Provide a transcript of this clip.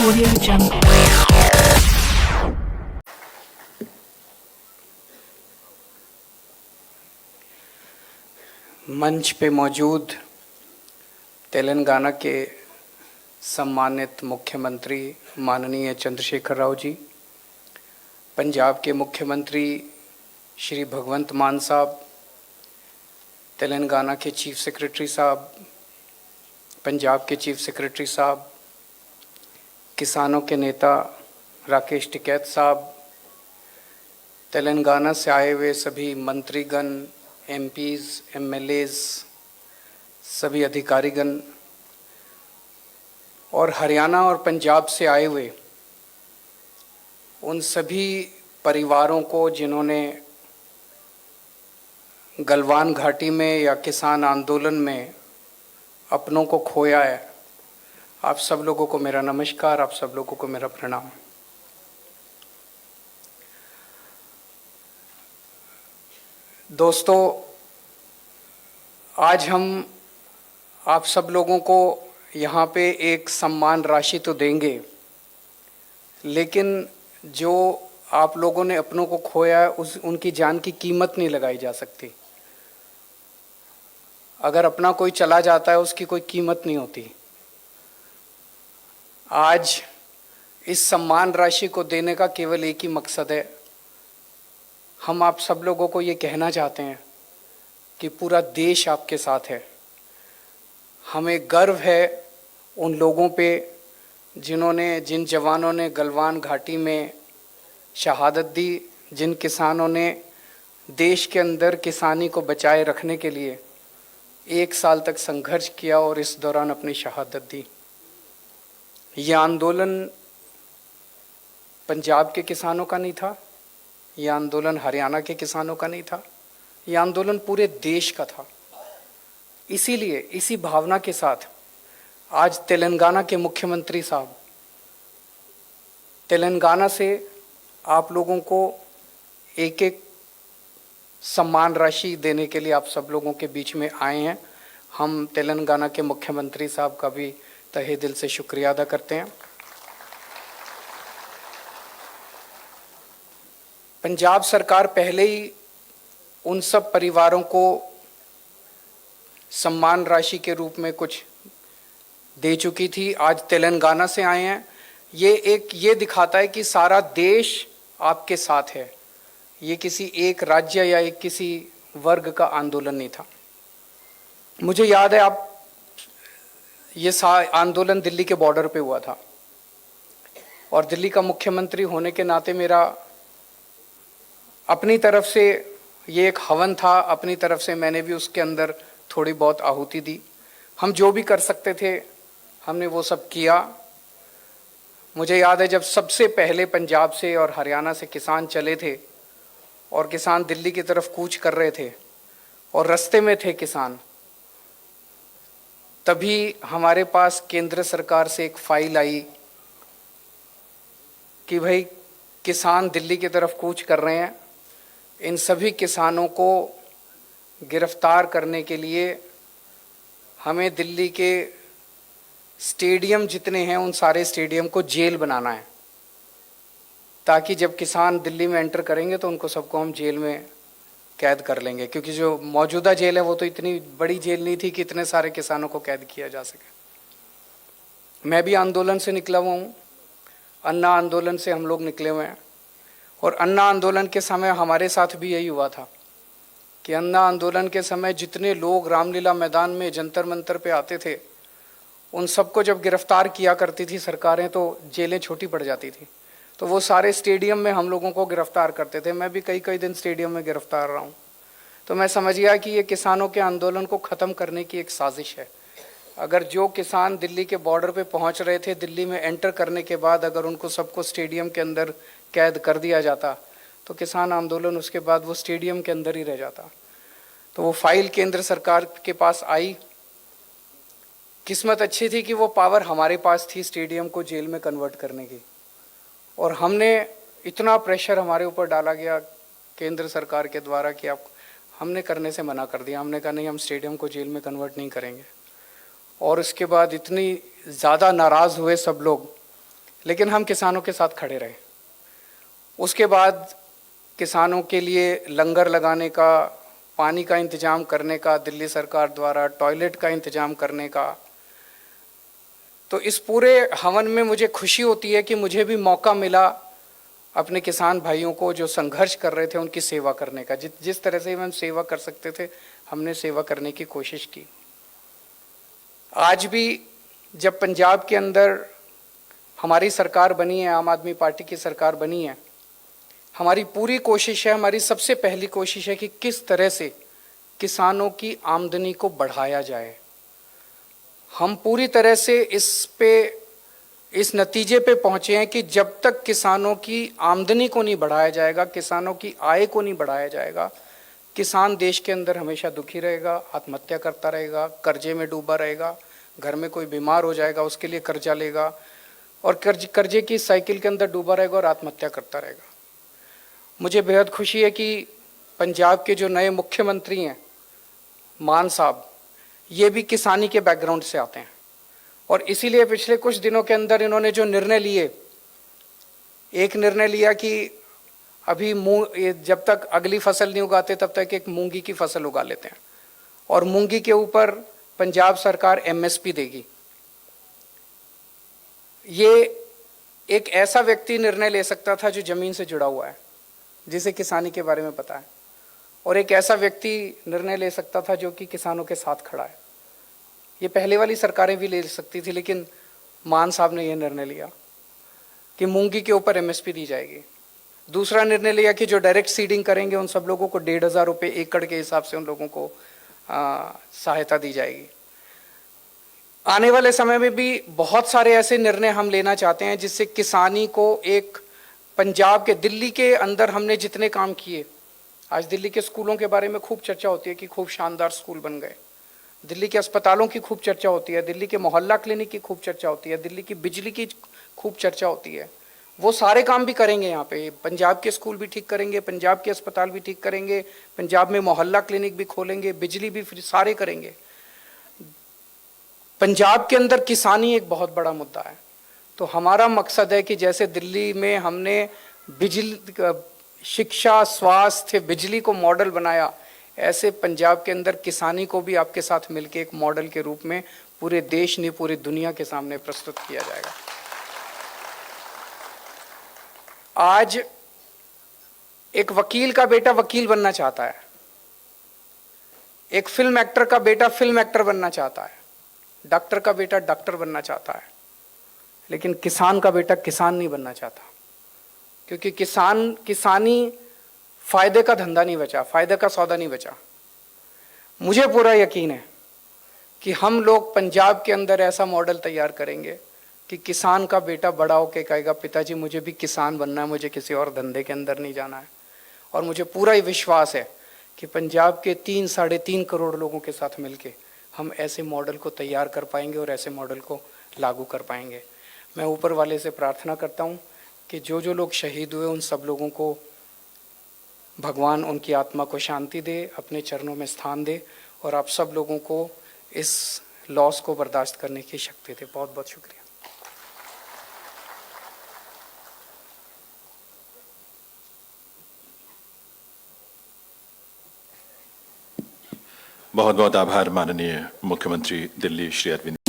Audio Jungle. मंच पे मौजूद तेलंगाना के सम्मानित मुख्यमंत्री माननीय चंद्रशेखर राव जी, पंजाब के मुख्यमंत्री श्री भगवंत मान साहब, तेलंगाना के चीफ सेक्रेटरी साहब, पंजाब के चीफ सेक्रेटरी साहब, किसानों के नेता राकेश टिकैत साहब, तेलंगाना से आए हुए सभी मंत्रीगण, एमपीज़, एमएलएज़, सभी अधिकारीगण और हरियाणा और पंजाब से आए हुए उन सभी परिवारों को जिन्होंने गलवान घाटी में या किसान आंदोलन में अपनों को खोया है, आप सब लोगों को मेरा नमस्कार, आप सब लोगों को मेरा प्रणाम। दोस्तों, आज हम आप सब लोगों को यहाँ पे एक सम्मान राशि तो देंगे, लेकिन जो आप लोगों ने अपनों को खोया है उनकी जान की कीमत नहीं लगाई जा सकती। अगर अपना कोई चला जाता है उसकी कोई कीमत नहीं होती। आज इस सम्मान राशि को देने का केवल एक ही मकसद है। हम आप सब लोगों को ये कहना चाहते हैं कि पूरा देश आपके साथ है। हमें गर्व है उन लोगों पे जिन जवानों ने गलवान घाटी में शहादत दी, जिन किसानों ने देश के अंदर किसानी को बचाए रखने के लिए 1 साल तक संघर्ष किया और इस दौरान अपनी शहादत दी। ये आंदोलन पंजाब के किसानों का नहीं था, ये आंदोलन हरियाणा के किसानों का नहीं था, ये आंदोलन पूरे देश का था। इसीलिए इसी भावना के साथ आज तेलंगाना के मुख्यमंत्री साहब तेलंगाना से आप लोगों को एक एक सम्मान राशि देने के लिए आप सब लोगों के बीच में आए हैं। हम तेलंगाना के मुख्यमंत्री साहब का भी तहे दिल से शुक्रिया अदा करते हैं। पंजाब सरकार पहले ही उन सब परिवारों को सम्मान राशि के रूप में कुछ दे चुकी थी। आज तेलंगाना से आए हैं, ये दिखाता है कि सारा देश आपके साथ है। ये किसी एक राज्य या एक किसी वर्ग का आंदोलन नहीं था। मुझे याद है ये आंदोलन दिल्ली के बॉर्डर पे हुआ था और दिल्ली का मुख्यमंत्री होने के नाते मेरा अपनी तरफ से ये एक हवन था। अपनी तरफ से मैंने भी उसके अंदर थोड़ी बहुत आहुति दी। हम जो भी कर सकते थे हमने वो सब किया। मुझे याद है जब सबसे पहले पंजाब से और हरियाणा से किसान चले थे और किसान दिल्ली की तरफ कूच कर रहे थे और रास्ते में थे किसान, तभी हमारे पास केंद्र सरकार से एक फाइल आई कि भाई किसान दिल्ली की तरफ कूच कर रहे हैं, इन सभी किसानों को गिरफ्तार करने के लिए हमें दिल्ली के स्टेडियम जितने हैं उन सारे स्टेडियम को जेल बनाना है, ताकि जब किसान दिल्ली में एंटर करेंगे तो उनको सबको हम जेल में कैद कर लेंगे। क्योंकि जो मौजूदा जेल है वो तो इतनी बड़ी जेल नहीं थी कि इतने सारे किसानों को कैद किया जा सके। मैं भी आंदोलन से निकला हुआ हूँ, अन्ना आंदोलन से हम लोग निकले हुए हैं और अन्ना आंदोलन के समय हमारे साथ भी यही हुआ था कि अन्ना आंदोलन के समय जितने लोग रामलीला मैदान में जंतर मंतर पे आते थे उन सबको जब गिरफ्तार किया करती थी सरकारें तो जेलें छोटी पड़ जाती थी। तो वो सारे स्टेडियम में हम लोगों को गिरफ्तार करते थे। मैं भी कई दिन स्टेडियम में गिरफ्तार रहा हूँ। तो मैं समझ गया कि ये किसानों के आंदोलन को ख़त्म करने की एक साजिश है। अगर जो किसान दिल्ली के बॉर्डर पे पहुँच रहे थे, दिल्ली में एंटर करने के बाद अगर उनको सबको स्टेडियम के अंदर कैद कर दिया जाता तो किसान आंदोलन उसके बाद वो स्टेडियम के अंदर ही रह जाता। तो वो फाइल केंद्र सरकार के पास आई। किस्मत अच्छी थी कि वो पावर हमारे पास थी स्टेडियम को जेल में कन्वर्ट करने की, और हमने इतना प्रेशर हमारे ऊपर डाला गया केंद्र सरकार के द्वारा कि हमने करने से मना कर दिया। हमने कहा नहीं, हम स्टेडियम को जेल में कन्वर्ट नहीं करेंगे। और उसके बाद इतनी ज़्यादा नाराज़ हुए सब लोग, लेकिन हम किसानों के साथ खड़े रहे। उसके बाद किसानों के लिए लंगर लगाने का, पानी का इंतजाम करने का, दिल्ली सरकार द्वारा टॉयलेट का इंतजाम करने का, तो इस पूरे हवन में मुझे खुशी होती है कि मुझे भी मौका मिला अपने किसान भाइयों को जो संघर्ष कर रहे थे उनकी सेवा करने का। जिस तरह से हम सेवा कर सकते थे हमने सेवा करने की कोशिश की। आज भी जब पंजाब के अंदर हमारी सरकार बनी है, आम आदमी पार्टी की सरकार बनी है, हमारी पूरी कोशिश है, हमारी सबसे पहली कोशिश है कि किस तरह से किसानों की आमदनी को बढ़ाया जाए। हम पूरी तरह से इस नतीजे पे पहुंचे हैं कि जब तक किसानों की आमदनी को नहीं बढ़ाया जाएगा, किसानों की आय को नहीं बढ़ाया जाएगा, किसान देश के अंदर हमेशा दुखी रहेगा, आत्महत्या करता रहेगा, कर्जे में डूबा रहेगा, घर में कोई बीमार हो जाएगा उसके लिए कर्जा लेगा और कर्जे की साइकिल के अंदर डूबा रहेगा और आत्महत्या करता रहेगा। मुझे बेहद खुशी है कि पंजाब के जो नए मुख्यमंत्री हैं मान साहब, ये भी किसानी के बैकग्राउंड से आते हैं और इसीलिए पिछले कुछ दिनों के अंदर इन्होंने जो निर्णय लिए, एक निर्णय लिया कि अभी जब तक अगली फसल नहीं उगाते तब तक एक मूंगी की फसल उगा लेते हैं और मूंगी के ऊपर पंजाब सरकार एमएसपी देगी। ये एक ऐसा व्यक्ति निर्णय ले सकता था जो जमीन से जुड़ा हुआ है, जिसे किसानी के बारे में पता है, और एक ऐसा व्यक्ति निर्णय ले सकता था जो कि किसानों के साथ खड़ा है। ये पहले वाली सरकारें भी ले सकती थी, लेकिन मान साहब ने यह निर्णय लिया कि मूंगी के ऊपर एमएसपी दी जाएगी। दूसरा निर्णय लिया कि जो डायरेक्ट सीडिंग करेंगे उन सब लोगों को 1,500 रुपये एकड़ के हिसाब से उन लोगों को सहायता दी जाएगी। आने वाले समय में भी बहुत सारे ऐसे निर्णय हम लेना चाहते हैं जिससे किसानी को एक पंजाब के, दिल्ली के अंदर हमने जितने काम किए, आज दिल्ली के स्कूलों के बारे में खूब चर्चा होती है कि खूब शानदार स्कूल बन गए, दिल्ली के अस्पतालों की खूब चर्चा होती है, दिल्ली के मोहल्ला क्लिनिक की खूब चर्चा होती है, दिल्ली की बिजली की खूब चर्चा होती है। वो सारे काम भी करेंगे यहाँ पे, पंजाब के स्कूल भी ठीक करेंगे, पंजाब के अस्पताल भी ठीक करेंगे, पंजाब में मोहल्ला क्लिनिक भी खोलेंगे, बिजली भी फ्री, सारे करेंगे। पंजाब के अंदर किसानी एक बहुत बड़ा मुद्दा है, तो हमारा मकसद है कि जैसे दिल्ली में हमने बिजली, शिक्षा, स्वास्थ्य, बिजली को मॉडल बनाया, ऐसे पंजाब के अंदर किसानी को भी आपके साथ मिलकर एक मॉडल के रूप में पूरे देश ने, पूरी दुनिया के सामने प्रस्तुत किया जाएगा। आज एक वकील का बेटा वकील बनना चाहता है, एक फिल्म एक्टर का बेटा फिल्म एक्टर बनना चाहता है, डॉक्टर का बेटा डॉक्टर बनना चाहता है, लेकिन किसान का बेटा किसान नहीं बनना चाहता, क्योंकि किसानी फायदे का धंधा नहीं बचा, फायदे का सौदा नहीं बचा। मुझे पूरा यकीन है कि हम लोग पंजाब के अंदर ऐसा मॉडल तैयार करेंगे कि किसान का बेटा बड़ा होकर कहेगा, पिताजी मुझे भी किसान बनना है, मुझे किसी और धंधे के अंदर नहीं जाना है। और मुझे पूरा विश्वास है कि पंजाब के 3-3.5 करोड़ लोगों के साथ मिलके हम ऐसे मॉडल को तैयार कर पाएंगे और ऐसे मॉडल को लागू कर पाएंगे। मैं ऊपर वाले से प्रार्थना करता हूँ कि जो जो लोग शहीद हुए उन सब लोगों को भगवान उनकी आत्मा को शांति दे, अपने चरणों में स्थान दे और आप सब लोगों को इस लॉस को बर्दाश्त करने की शक्ति दे। बहुत बहुत शुक्रिया। बहुत बहुत आभार माननीय मुख्यमंत्री दिल्ली श्री अरविंद।